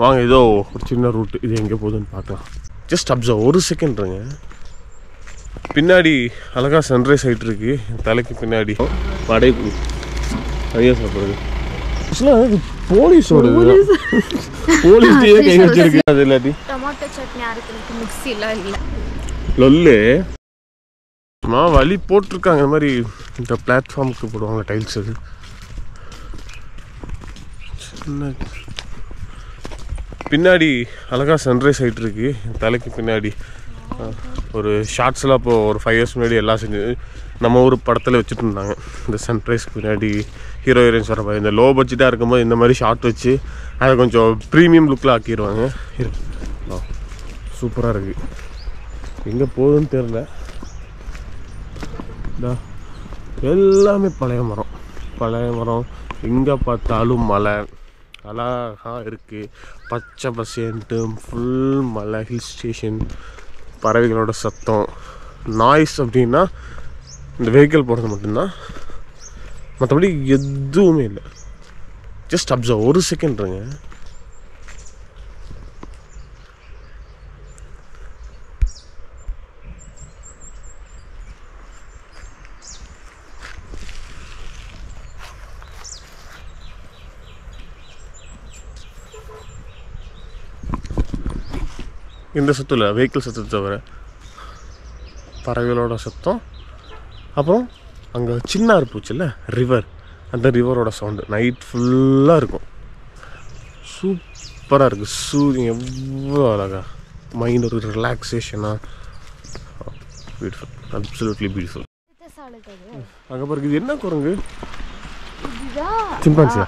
வாங்க ஏதோ ஒரு சின்ன ரூட் இது எங்கே போகுதுன்னு பார்க்கலாம். ஜஸ்ட் அப்சர்வ் ஒரு செகண்ட்ருங்க. பின்னாடி அழகாக சன்ரைஸ் ஆகிட்டு இருக்கு தலைக்கு பின்னாடி. வடை ஐயா சாப்பிடுறது போலீஸோட போலீஸ்லயே கை வச்சிருக்கு. அது இல்லாட்டி டொமேட்டோ சட்னி அரைக்கிறதுக்கு மிக்ஸிலாம் இல்லை. லொல்லு வழி போட்டிருக்காங்க. இந்த மாதிரி இந்த பிளாட்ஃபார்முக்கு போடுவாங்க டைல்ஸ். அது பின்னாடி அழகாக சன்ரைஸ் ஆகிட்டு இருக்கு தலைக்கு பின்னாடி. ஒரு ஷார்ட்ஸ்லாம் இப்போது ஒரு 5 years முன்னாடி எல்லாம் செஞ்சு நம்ம ஊர் படத்தில் வச்சுட்டு இருந்தாங்க. இந்த சன்ரைஸ்க்கு பின்னாடி ஹீரோ ஹீரோயின்ஸ் வர மாதிரி இந்த லோ பட்ஜெட்டாக இருக்கும்போது இந்த மாதிரி ஷார்ட் வச்சு அதை கொஞ்சம் ப்ரீமியம் லுக்கில் ஆக்கிடுவாங்க. சூப்பராக இருக்குது. எங்கே போகுதுன்னு தெரில. எல்லாமே பழைய மரம் எங்கே பார்த்தாலும் மலை அழகாக இருக்குது. பச்சை பசேன்ட்டு ஃபுல் மலை, ஹில் ஸ்டேஷன், பறவைகளோட சத்தம். நாய்ஸ் அப்படின்னா இந்த வெஹிக்கிள் போகிறது மட்டும்தான், மற்றபடி எதுவுமே இல்லை. ஜஸ்ட் அப்சர்வ் ஒரு செகண்ட்ருங்க. இந்த சத்தம் இல்லை, வெஹிக்கிள் சத்தத்தை தவிர பறவைகளோட சத்தம். அப்புறம் அங்கே சின்னார் போச்சுல்ல ரிவர், அந்த ரிவரோட சவுண்டு நைட் ஃபுல்லாக இருக்கும். சூப்பராக இருக்குது. சூரியன் எவ்வளோ அழகா, மைண்ட் ஒரு ரிலாக்ஸேஷனாக. Beautiful, absolutely beautiful. அங்கே பாருங்க, இது என்ன குரங்கு? சிம்பான்சியா?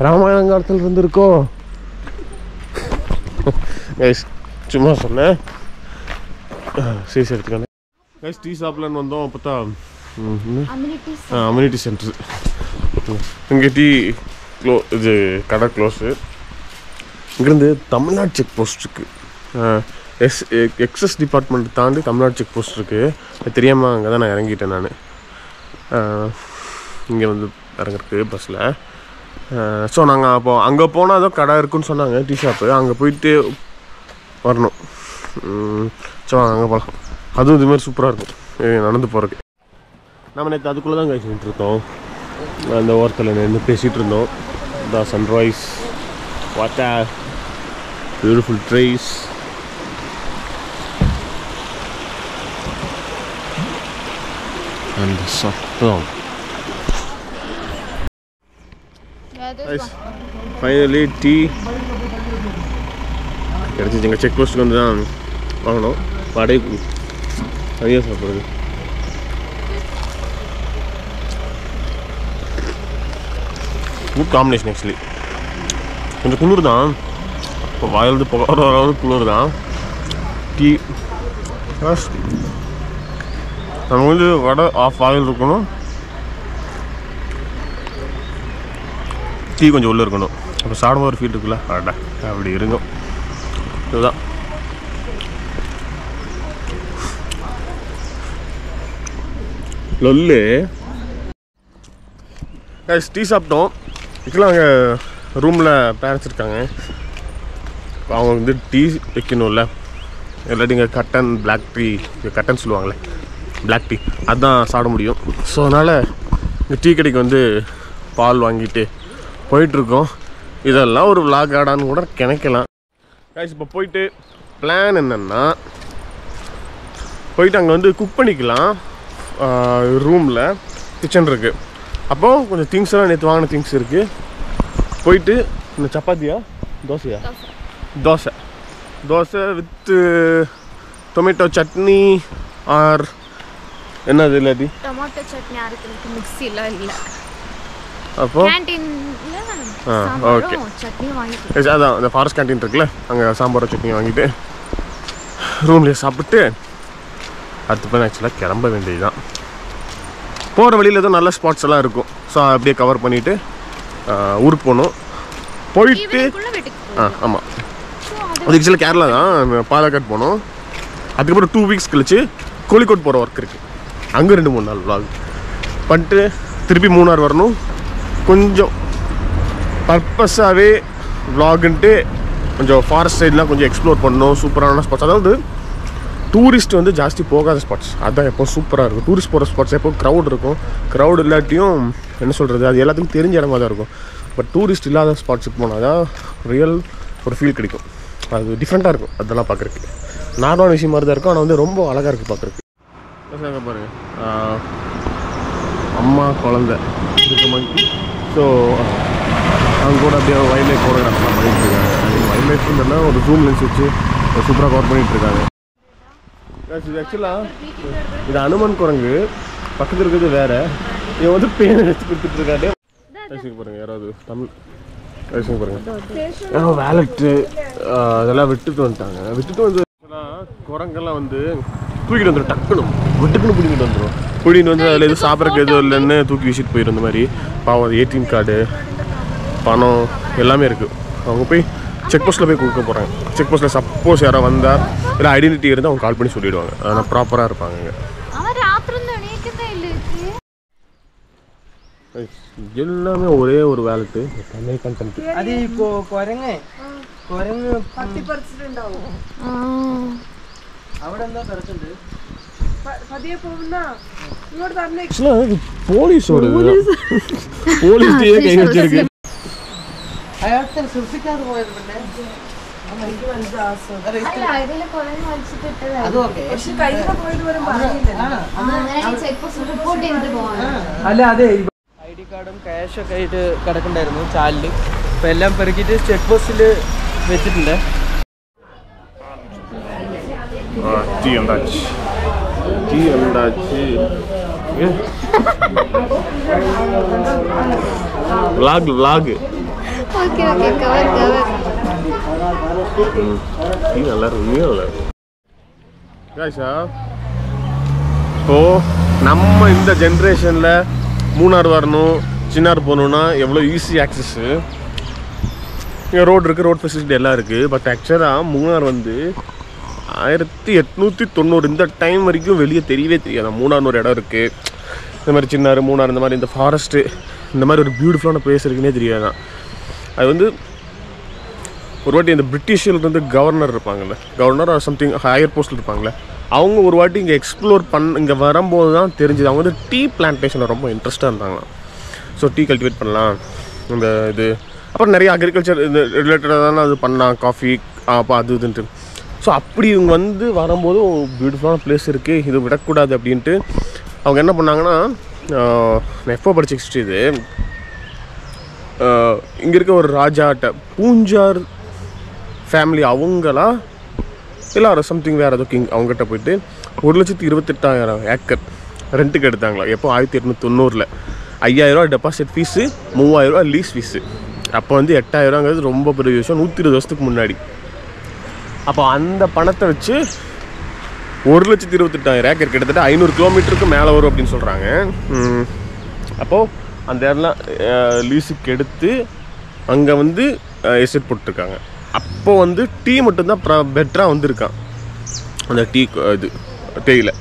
ராமாயணம் காலத்தில் இருந்திருக்கோ? சும்மா சொன்னேன். சரி எடுத்துக்கானே கைஸ். டீ சாப்பிடலான்னு வந்தோம். அப்போ தான் அம்யூனிட்டி சென்டர். இங்கே டீ இது கடை க்ளோஸு. இங்கேருந்து தமிழ்நாடு செக் போஸ்ட் இருக்குது. எக்ஸஸ் டிபார்ட்மெண்ட் தாண்டி தமிழ்நாடு செக் போஸ்ட் இருக்குது. தெரியாமல் அங்கே தான் நான் இறங்கிட்டேன். நான் இங்கே வந்து இறங்குறதுக்கு பஸ்ஸில். ஸோ நாங்கள் அப்போ அங்கே போனால் ஏதோ கடை இருக்குன்னு சொன்னாங்க, டீ ஷாப்பு. அங்கே போயிட்டு வரணும். ஸோ அங்கே போகலாம். அதுவும் இதுமாதிரி சூப்பராக இருக்கும் நடந்து போகிறதுக்கு. நம்ம நேற்று அதுக்குள்ளே தான் கழிச்சுட்டு இருக்கோம். அந்த ஓரத்தில் நின்று பேசிகிட்டு இருந்தோம். த சன்ரைஸ், வாட்டர், பியூட்டிஃபுல் ட்ரீஸ். அந்த சத்தம். ஃபைனலி டீ கிடச்சிச்சு. எங்கள் செக் போஸ்ட்டுக்கு வந்து தான் வாங்கணும். வடை ஐயா சாப்பிட்றது. Good combination. ஆக்சுவலி கொஞ்சம் குளிர் தான், இப்போ வாயிலிருந்து போகிற அளவுக்கு குளிர் தான். டீ நம்ம வந்து வடை ஆஃப் ஆயில் இருக்கணும், டீ கொஞ்சம் உள்ளே இருக்கணும். அப்போ சாப்பிடும் ஒரு ஃபீல் இருக்குல்ல, அடா அப்படி இருக்கும். இதுதான் லொல்லு. டீ சாப்பிட்டோம். ஆக்சுவலாக அங்கே ரூமில் பேரண்ட்ஸ் இருக்காங்க. அவங்க வந்து டீ வைக்கணும்ல, இல்லாட்டி இங்கே கட்டன் பிளாக் டீ, இங்கே கட்டன் சொல்லுவாங்களே பிளாக் டீ, அதுதான் சாப்பிட முடியும். ஸோ அதனால் இந்த டீ கடைக்கு வந்து பால் வாங்கிட்டு போயிட்டுருக்கோம். இதெல்லாம் ஒரு விளாக் ஆடான்னு கூட நினைக்கலாம். கைஸ் இப்போ போயிட்டு பிளான் என்னென்னா, போயிட்டு அங்கே வந்து குக் பண்ணிக்கலாம். ரூமில் கிச்சன் இருக்குது. அப்போது கொஞ்சம் திங்ஸ் எல்லாம் நேற்று வாங்கின திங்ஸ் இருக்குது. போயிட்டு இந்த சப்பாத்தியா தோசையா dosa with tomato chutney R என்னது இல்லாட்டி டொமேட்டோ சட்னி அரைக்கிறதுக்கு மிக்ஸிலாம் இல்லை. அப்போ ஓகே அதான் இந்த ஃபாரஸ்ட் கேன்டீன் இருக்குல்ல, அங்கே சாம்பார் சட்னி வாங்கிட்டு ரூம்லேயே சாப்பிட்டு அடுத்த பேர் ஆக்சுவலாக கிளம்ப வேண்டியது தான். போகிற வழியில் ஏதோ நல்ல ஸ்பாட்ஸ் எல்லாம் இருக்கும். ஸோ அப்படியே கவர் பண்ணிவிட்டு ஊருக்கு போகணும். போயிட்டு ஆமாம், அது ஆக்சுவலாக கேரளா தான், பாலக்காடு போனோம். அதுக்கப்புறம் 2 weeks கழிச்சு கோழிக்கோட் போகிற ஒர்க் இருக்குது, அங்கே 2-3 நாள் vlog பண்ணிட்டு திருப்பி மூணார் வரணும். கொஞ்சம் பர்பஸாகவே vlogன்ட்டு கொஞ்சம் ஃபாரஸ்ட் சைட்லாம் கொஞ்சம் எக்ஸ்ப்ளோர் பண்ணணும். சூப்பரான ஸ்பாட்ஸ், அதாவது டூரிஸ்ட் வந்து ஜாஸ்தி போகாத ஸ்பாட்ஸ் அதுதான் எப்போ சூப்பராக இருக்கும். டூரிஸ்ட் போகிற ஸ்பாட்ஸ் எப்போ க்ரௌட் இருக்கும். க்ரௌட் இல்லாட்டியும் என்ன சொல்கிறது, அது எல்லாத்துக்கும் தெரிஞ்ச இடமா தான் இருக்கும். பட் டூரிஸ்ட் இல்லாத ஸ்பாட்ஸுக்கு போனால் தான் ரியல் ஒரு ஃபீல் கிடைக்கும். அது டிஃப்ரெண்ட்டாக இருக்கும். அதெல்லாம் பார்க்குறதுக்கு நார்மலான விஷயம் மாதிரி தான் இருக்கும், ஆனால் வந்து ரொம்ப அழகாக இருக்குது பார்க்குறதுக்கு. பாருங்க, அம்மா குழந்தை இருக்க மாதிரி. ஸோ அவங்க கூட அப்படியே வைல்ட் லைஃப் ஃபோட்டோகிராஃப்லாம் பண்ணிகிட்டு இருக்காங்க. வைல்ட் லைஃப்ன்றதுனா ஒரு ஜூம் லென்ஸ் வச்சு சூப்பராக கவர் பண்ணிகிட்டு இருக்காங்க. இது ஆக்சுவலாக இது அனுமன் குரங்கு, பக்கத்தில் இருக்கிறது வேறு. இவன் வந்து பேனை வச்சு கொடுத்துட்ருக்காரு. பேசிக்க பாருங்கள், யாராவது தமிழ் பேசிக்க பாருங்கள். ஏன்னா வேலெட்டு அதெல்லாம் விட்டுட்டு வந்துட்டாங்க. விட்டுட்டு வந்து குரங்கெல்லாம் வந்து தூக்கிட்டு வந்துடும், டக்குன்னு விட்டுக்குன்னு பிடிக்கிட்டு வந்துடும். பிடிக்கிட்டு வந்து அதில் எதுவும் சாப்பிட்றதுக்கு எதுவும் இல்லைன்னு தூக்கி வீசிட்டு போயிடும். இந்த மாதிரி பாவம் ஏடிஎம் கார்டு, பணம் எல்லாமே இருக்குது. அவங்க போய் செக் போஸ்ட்டில் போய் கொடுக்க போகிறாங்க. செக் போஸ்ட்டில் சப்போஸ் யாராவது வந்தால் இல்லை ஐடென்டிட்டி இருந்தால் அவங்க கால் பண்ணி சொல்லிவிடுவாங்க. அதனால் ப்ராப்பராக இருப்பாங்க இங்கே. எல்லாமே ஒரே ஒரு வேலட்டு தமிழ் கண்டென்ட். அது இப்போ குரங்கு പത്തി പറിച്ചിട്ടുണ്ടാവും. അവിടെ എന്താ കിടക്കുന്നുണ്ട് പതിയെ പോകുന്ന ഇങ്ങോട്ട് തന്നെ. പോലീസോട് പോലീസ് കൈ വെച്ചിരിക്കും. അയാൾക്ക് ശ്രദ്ധിക്കാതെ പോയത് പിന്നെ അല്ല അതെ ഐഡി കാർഡും ക്യാഷൊക്കെ ആയിട്ട് കിടക്കണ്ടായിരുന്നു ചാലിൽ. ഇപ്പം എല്ലാം പെറുക്കിയിട്ട് ചെക്ക് പോസ്റ്റിൽ വെച്ചിട്ടുണ്ട്. ടീ ഉണ്ടാച്ച് vlog okay okay cover tea நல்லா இருக்கு. காய்ஸா இப்போது நம்ம இந்த ஜென்ரேஷனில் மூணார் வரணும், சின்னார் போகணுன்னா எவ்வளோ ஈஸி ஆக்சஸ்ஸு. இங்கே ரோடு இருக்குது, ரோட் ஃபெசிலிட்டி எல்லாம் இருக்குது. பட் ஆக்சுவலாக மூணார் வந்து 1890 இந்த டைம் வரைக்கும் வெளியே தெரியவே தெரியாது. மூணார்னு ஒரு இடம் இருக்குது, இந்த மாதிரி சின்னார் மூணார் இந்த மாதிரி இந்த ஃபாரஸ்ட்டு இந்த மாதிரி ஒரு பியூட்டிஃபுல்லான பிளேஸ் இருக்குன்னே தெரியாதான். அது வந்து ஒரு வாட்டி இந்த பிரிட்டிஷ்லேருந்து கவர்னர் இருப்பாங்கள்ல, கவர்னர் சம்திங் ஹையர் போஸ்ட்டில் இருப்பாங்களே, அவங்க ஒரு வாட்டி இங்கே எக்ஸ்ப்ளோர் இங்கே வரும்போது தான் தெரிஞ்சுது. அவங்க வந்து டீ பிளான்டேஷனில் ரொம்ப இன்ட்ரெஸ்ட்டாக இருந்தாங்களாம். ஸோ டீ கல்டிவேட் பண்ணலாம் இந்த இது, அப்புறம் நிறைய அக்ரிகல்ச்சர் இது ரிலேட்டடாக தானே அது பண்ணலாம், காஃபி அப்போ அது இதுன்ட்டு. ஸோ அப்படி இவங்க வந்து வரும்போது பியூட்டிஃபுல்லான பிளேஸ் இருக்குது, இது விடக்கூடாது அப்படின்ட்டு அவங்க என்ன பண்ணாங்கன்னா, நான் எப்போ படித்த ஹிஸ்ட்ரி இது, இங்கே இருக்க ஒரு ராஜாட்ட பூஞ்சார் ஃபேமிலி அவங்களா எல்லாரும் சம்திங் வேறு ஏதோ கிங் அவங்ககிட்ட போயிட்டு 1,28,000 ஏக்கர் ரெண்ட்டுக்கு எடுத்தாங்களா. எப்போ 1890. 5,000 டெபாசிட் ஃபீஸு, 3,000 லீஸ் ஃபீஸு. அப்போ வந்து 8,000ங்கிறது ரொம்ப பெரிய விஷயம், 120 வருஷத்துக்கு முன்னாடி. அப்போ அந்த பணத்தை வச்சு 1,28,000 ஏக்கர் கிட்டத்தட்ட 500 கிலோமீட்டருக்கு மேலே வரும் அப்படின்னு சொல்கிறாங்க. அப்போது அந்த இடம்லாம் லீஸுக்கு எடுத்து அங்கே வந்து எஸ்டேட் போட்டுருக்காங்க. அப்போ வந்து டீ மட்டும்தான் பெட்டராக வந்திருக்கான் அந்த டீ இது தேயிலை.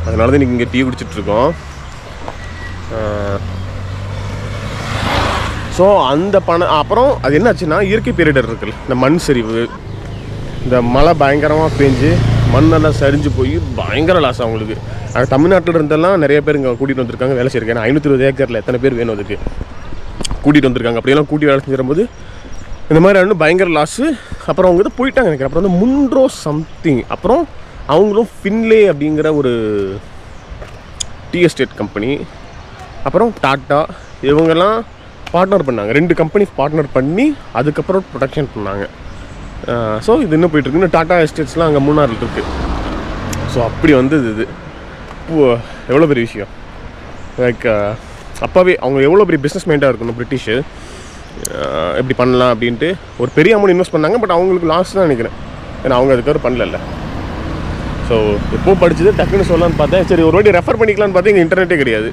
அதனால தான் இன்றைக்கி இங்கே டீ குடிச்சிட்ருக்கோம். ஸோ அந்த பணம் அப்புறம் அது என்னாச்சுன்னா, இயற்கை பேரிடர் இருக்குல்ல, இந்த மண் சரிவு, இந்த மழை பயங்கரமாக பேஞ்சு மண்ணெல்லாம் சரிஞ்சு போய் பயங்கர லாஸ் அவங்களுக்கு. தமிழ்நாட்டில் இருந்தெல்லாம் நிறைய பேர் இங்கே கூட்டிகிட்டு வந்திருக்காங்க வேலை செய்யிருக்காங்க. 520 ஏக்கரில் எத்தனை பேர் வேணும் அதுக்கு கூட்டிகிட்டு வந்திருக்காங்க. அப்படியெல்லாம் கூட்டி வேலை செஞ்சுரும்போது இந்த மாதிரி ஒன்று பயங்கர லாஸு. அப்புறம் அவங்க வந்து போயிட்டாங்க நினைக்கிறேன். அப்புறம் வந்து முன்ரோ சம்திங், அப்புறம் அவங்களும் ஃபின்லே அப்படிங்கிற ஒரு டீ எஸ்டேட் கம்பெனி, அப்புறம் டாட்டா இவங்கெல்லாம் பார்ட்னர் பண்ணாங்க. 2 கம்பெனி பார்ட்னர் பண்ணி அதுக்கப்புறம் ப்ரொடக்ஷன் பண்ணாங்க. ஸோ இது இன்னும் போயிட்டுருக்கு. இன்னும் டாட்டா எஸ்டேட்ஸ்லாம் அங்கே மூணாரில் இருக்குது. ஸோ அப்படி வந்து இது எவ்வளோ பெரிய விஷயம். லைக் அப்போவே அவங்க எவ்வளோ பெரிய பிஸ்னஸ் மைண்டாக இருக்கணும் பிரிட்டிஷு, எப்படி பண்ணலாம் அப்படின்ட்டு ஒரு பெரிய அமௌண்ட் இன்வெஸ்ட் பண்ணாங்க. பட் அவங்களுக்கு லாஸ் தான் நினைக்கிறேன், ஏன்னா அவங்க அதுக்காக பண்ணல. ஸோ எப்போ படித்தது டக்குன்னு சொல்லலான்னு பார்த்தேன். சரி ஒரு வாட்டி ரெஃபர் பண்ணிக்கலான்னு பார்த்தா இங்கே இன்டர்நெட்டே கிடையாது.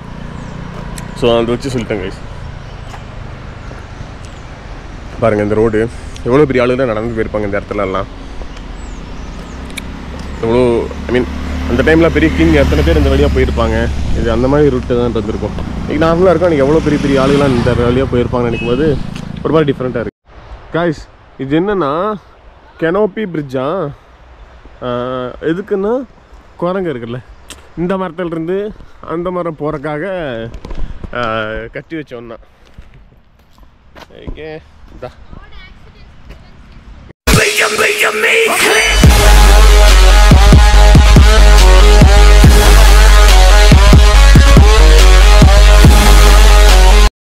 ஸோ அதை வச்சு சொல்லிட்டேன் கைஸ். பாருங்கள் இந்த ரோடு எவ்வளோ பெரிய ஆளுங்க நடந்து போயிருப்பாங்க இந்த இடத்துலலாம். எவ்வளோ ஐ மீன் அந்த டைமில் பெரிய கிங் எத்தனை பேர் இந்த வழியாக போயிருப்பாங்க. இது அந்த மாதிரி ரூட்டு தான் இருந்திருக்கும். இன்றைக்கி நார்மலாக இருக்கும். அன்றைக்கி எவ்வளோ பெரிய பெரிய ஆளுகளாம் இந்த வழியாக போயிருப்பாங்கன்னு நினைக்கும் போது ஒரு மாதிரி டிஃப்ரெண்ட்டாக இருக்குது. காய்ஸ், இது என்னென்னா கெனோப்பி பிரிட்ஜா. எதுக்குன்னா குரங்கு இருக்குல்ல, இந்த மரத்துலேருந்து அந்த மரம் போகிறக்காக கட்டி வச்சோன்னா. ஓகே,